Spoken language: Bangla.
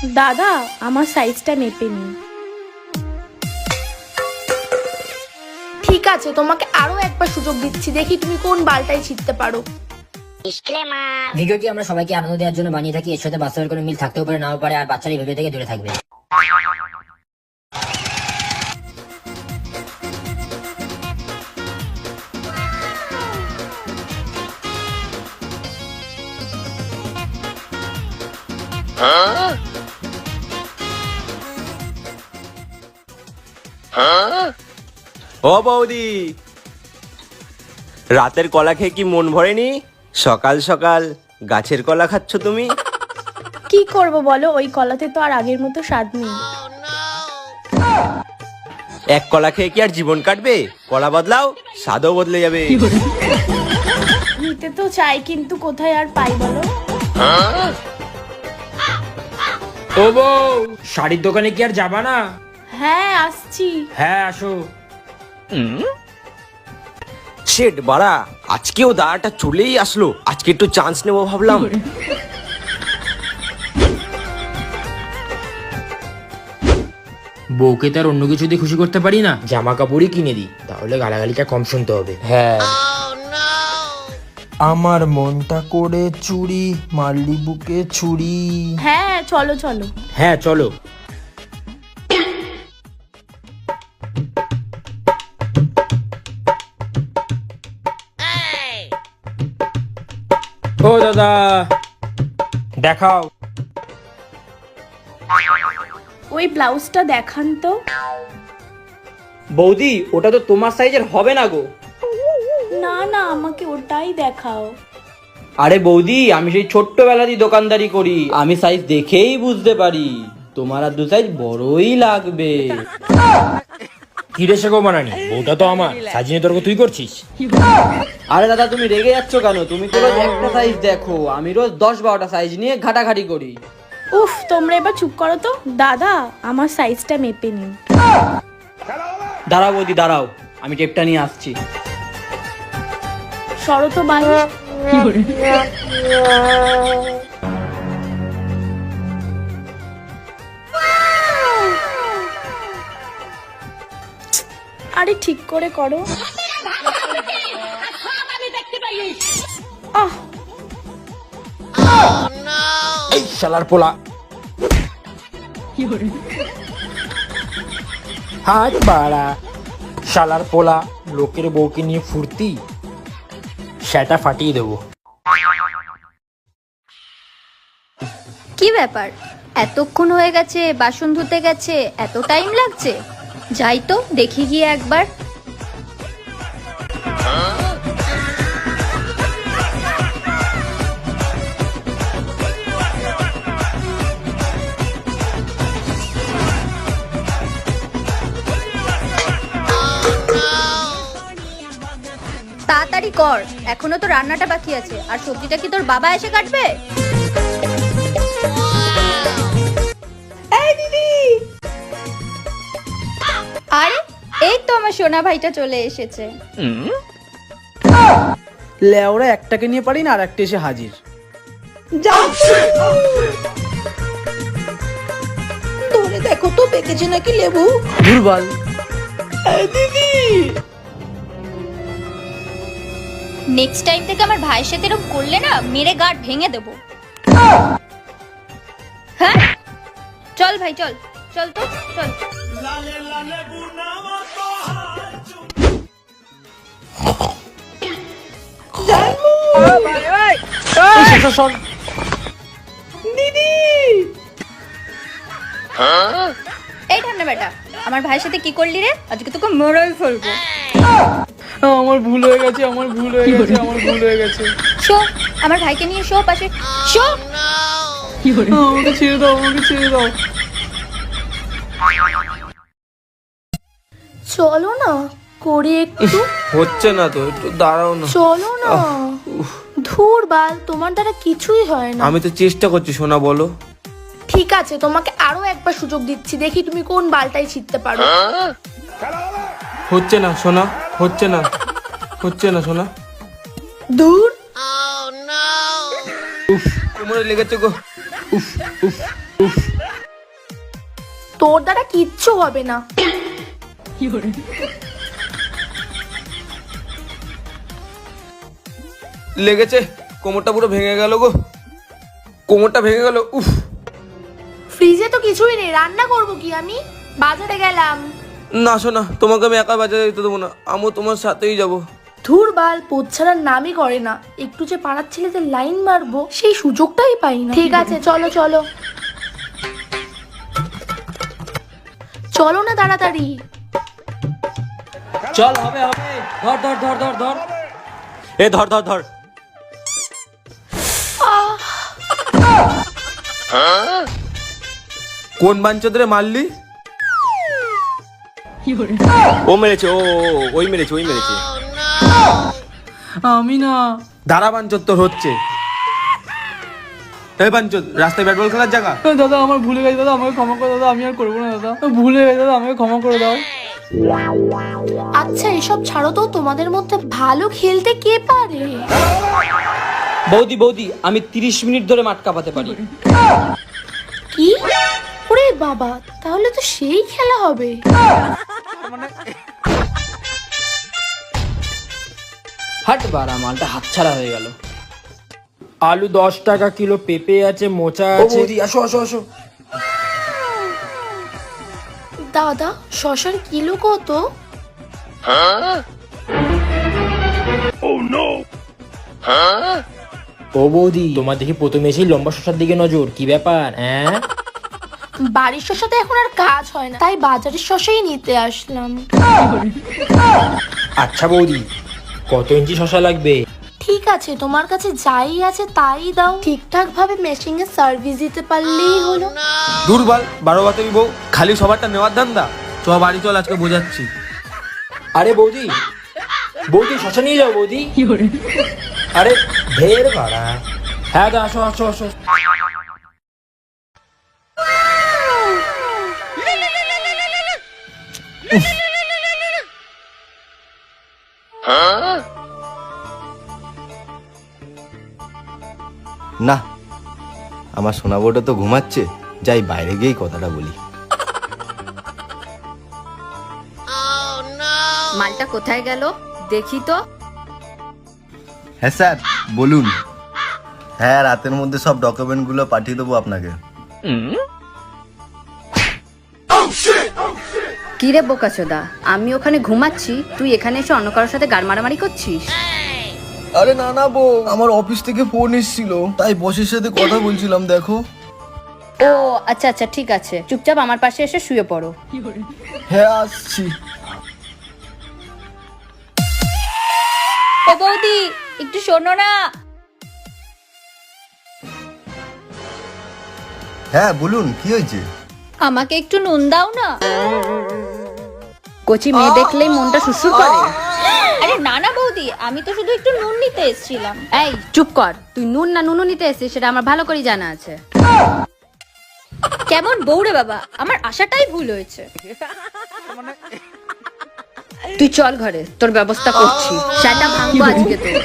দাদা আমার সাইজটা মেপে নিন। ঠিক আছে, তোমাকে আরো একবার সুযোগ দিচ্ছি, দেখি তুমি কোন বালটাই ছিঁড়তে পারো। ভিডিওটি আমরা সবাইকে আনন্দ দেওয়ার জন্য বানিয়ে থাকি। এর সাথে বাস্তবের কোনো মিল থাকতেও পারে, নাও পারে, আর বাচ্চারা এই ভিডিও থেকে দূরে থাকবে। ও বৌদি, রাতের কলা খেয়ে কি মন ভরেনি? সকাল সকাল গাছের কলা খাচ্ছ তুমি? কি করব বলো, ওই কলাতে তো আর আগের মতো স্বাদ নেই। এক কলা খেয়ে কি আর জীবন কাটবে? কলা বদলাও, স্বাদও বদলে যাবে। নিতে তো চাই, কিন্তু কোথায় আর পাই বলো। ও বউ, শাড়ির দোকানে কি আর যাবা না? হ্যাঁ আসছি। হ্যাঁ আসো। শেট বাড়া, আজকেও দাঁড়াটা চলেই আসলো। আজকে একটু চান্স নেবো ভাবলাম। বউকে তার অন্য কিছু দিয়ে খুশি করতে পারি না, জামা কাপড়ই কিনে দিই, তাহলে গালাগালিটা কম শুনতে হবে। হ্যাঁ, আমার মনটা করে চুরি মারলি বুকে ছুরি। হ্যাঁ চলো চলো। হ্যাঁ চলো। ও দাদা, দেখাও। ওই ব্লাউজটা দেখান তো। বৌদি, ওটা তো তোমার সাইজের হবে না গো। না না, আমাকে ওটাই দেখাও। আরে বৌদি, আমি সেই ছোট্টবেলারই দোকানদারি করি, আমি সাইজ দেখেই বুঝতে পারি তোমার আর দু সাইজ বড়ই লাগবে। কি রে শেখো বানানি, বউটা তো আমার, সাজিয়ে তর্ক তুই করছিস। আরে দাদা, তুমি রেগে যাচ্ছ কেন? তুমি তো রোজ একটা সাইজ দেখো, আমি রোজ 10-12টা সাইজ নিয়ে ঘাটাঘাটি করি। উফ, তোমরা এবার চুপ করো তো। দাদা আমার সাইজটা মেপে নিন। দাঁড়াও বৌদি, দাঁড়াও, আমি টেপটা নিয়ে আসছি। সরো তো বাইরে। আরে ঠিক করে করো। আহ, এই শালার পোলা। হাত বাড়া, শালার পোলা, লোকের বউকে নিয়ে ফুর্তি, সেটা ফাটিয়ে দেবো। কি ব্যাপার, এতক্ষণ হয়ে গেছে, বাসন ধুতে গেছে, এত টাইম লাগছে? যাই তো দেখি গিয়ে একবার। তাড়াতাড়ি কর, এখনো তো রান্নাটা বাকি আছে। আর সবজিটা কি তোর বাবা এসে কাটবে? আরে এই তো আমার সোনা ভাইটা চলে এসেছে। লেওরা একটাকে নিয়ে পারি না, আর একটা এসে হাজির। ধরে দেখো তো পেকেছে নাকি লেবু। দুর্বল। নেক্সট টাইম থেকে আমার ভাইয়ের সাথে এরকম করলে না, মেরে গাঁট ভেঙে দেবো। হ্যাঁ চল ভাই, চল চল তো চল। এই ঠান্ডা বেটা, আমার ভাইয়ের সাথে কি করলি রে? আজকে তোকে মেরেই ফেলবো। আমার ভুল হয়ে গেছে, আমার ভুল হয়ে গেছে, আমার ভুল হয়ে গেছে। শো, আমার ভাইকে নিয়ে শো পাশে শো। আমাকে ছেড়ে দাও, আমাকে ছেড়ে দাও। চলো না করে একটু। হচ্ছে না তো, একটু দাঁড়াও না। চলো না। ধুর বাল, তোমার দ্বারা কিছুই হয় না। আমি তো চেষ্টা করছি, শোনা বলো। ঠিক আছে, তোমাকে আরো একবার সুযোগ দিচ্ছি, দেখি তুমি কোন বালটাই ছিঁড়তে পারো। হচ্ছে না শোনা, হচ্ছে না, হচ্ছে না শোনা। দূর। উফ, কোমরে লেগেছে গো। উফ উফ উফ। তোর দ্বারা কিচ্ছু হবে না। লেগেছে, কোমরটা পুরো ভেঙে গেল গো, কোমরটা ভেঙে গেল। উফ, ফ্রিজে তো কিছুই নেই, রান্না করবো কি আমি? বাজারে গেলাম। না শোনা, তোমাকে আমি একা বাজারে যেতে দেবো না, আমিও তোমার সাথেই যাবো। ধুর বাল, পোদ ছাড়ার নামই করে না। একটু যে পাড়ার ছেলেদের লাইন মারবো সেই সুযোগটাই পাই না। ঠিক আছে চলো চলো চলো না তাড়াতাড়ি। চল, হবে হবে, ধর ধর ধর ধর ধর। এ ধর ধর ধর। কোন বাঞ্চদরে মারলি? ও মেরেছে, ওই মেরেছে, ওই মেরেছে। আমি না। দাঁড়া বাঞ্চদ, তোর হচ্ছে। এই বাঞ্চদ, রাস্তায় ব্যাট বল খেলার জায়গা। দাদা আমার ভুলে গেছে দাদা, আমাকে ক্ষমা করে দাদা, আমি আর করবো না দাদা, ভুলে গেছে দাদা, আমাকে ক্ষমা করে দাও। আচ্ছা এসব ছাড়ো তো, তোমাদের মধ্যে ভালো খেলতে কে পারে? বৌদি বৌদি, আমি 30 মিনিট ধরে মাঠ কাঁপাতে পারি। কি? ওরে বাবা, তাহলে তো সেই খেলা হবে। হাট বাড়া, মালটা হাতছাড়া হয়ে গেল। আলু 10 টাকা কিলো, পেঁপে আছে, মোচা আছে। আসো আসো আসো। দাদা শশার কিলো কত? ও বৌদি, তোমার দেখি প্রথমে এসেই লম্বা শসার দিকে নজর, কি ব্যাপার? হ্যাঁ, বাড়ির শশাতে এখন আর কাজ হয় না, তাই বাজারের শশাই নিতে আসলাম। আচ্ছা বৌদি, কত ইঞ্চি শসা লাগবে? ঠিক আছে, তোমার কাছে যাই আছে তাই দাও। ঠিকঠাক ভাবে মেশিং এর সার্ভিস দিতে পারলেই হলো। দুর্বল 12 বাতাবি বউ, খালি সবারটা নেওয়ার ধান্দা। চ বাড়ি চল, আজকে বোঝাচ্ছি। আরে বৌদি, বৌদি শসা নিয়ে যাও বৌদি। আরে ঢের ভাড়া। হ্যাঁ দা, আসো আসো আসো। না, আমার সোনা বউটা তো ঘুমাচ্ছে, যাই বাইরে গিয়েই কথাটা বলি। মালটা কোথায় গেল দেখি তো। হ্যাঁ স্যার বলুন। হ্যাঁ, রাতের মধ্যে সব ডকুমেন্টগুলো পাঠিয়ে দেবো আপনাকে। কি রে বোকাচোদা, আমি ওখানে ঘুমাচ্ছি, তুই এখানে এসে অন্য কারোর সাথে গাড় মারামারি করছিস? আরে না না বউ, আমার অফিস থেকে ফোন এসেছিল, তাই বসের সাথে কথা বলছিলাম। দেখো। ও আচ্ছা আচ্ছা, ঠিক আছে, চুপচাপ আমার পাশে এসে শুয়ে পড়ো। হ্যাঁ আসছি। ও বৌদি, একটু শোনো না। হ্যাঁ বলুন, কি হয়েছে? আমাকে একটু নুন দাও না। কচি মেয়ে দেখলেই মনটা সুসুর করে। আরে না না বৌদি, আমি তো শুধু একটু নুন নিতে এসেছিলাম। এই চুপ কর, তুই নুন না নুনু নিতে এসেছিস সেটা আমার ভালো করে জানা আছে। কেমন বউ রে বাবা, আমার আশাটাই ভুল হয়েছে। তুই চল ঘরে, তোর ব্যবস্থা করছি, সেটা ভাঙবো আজকে তোর।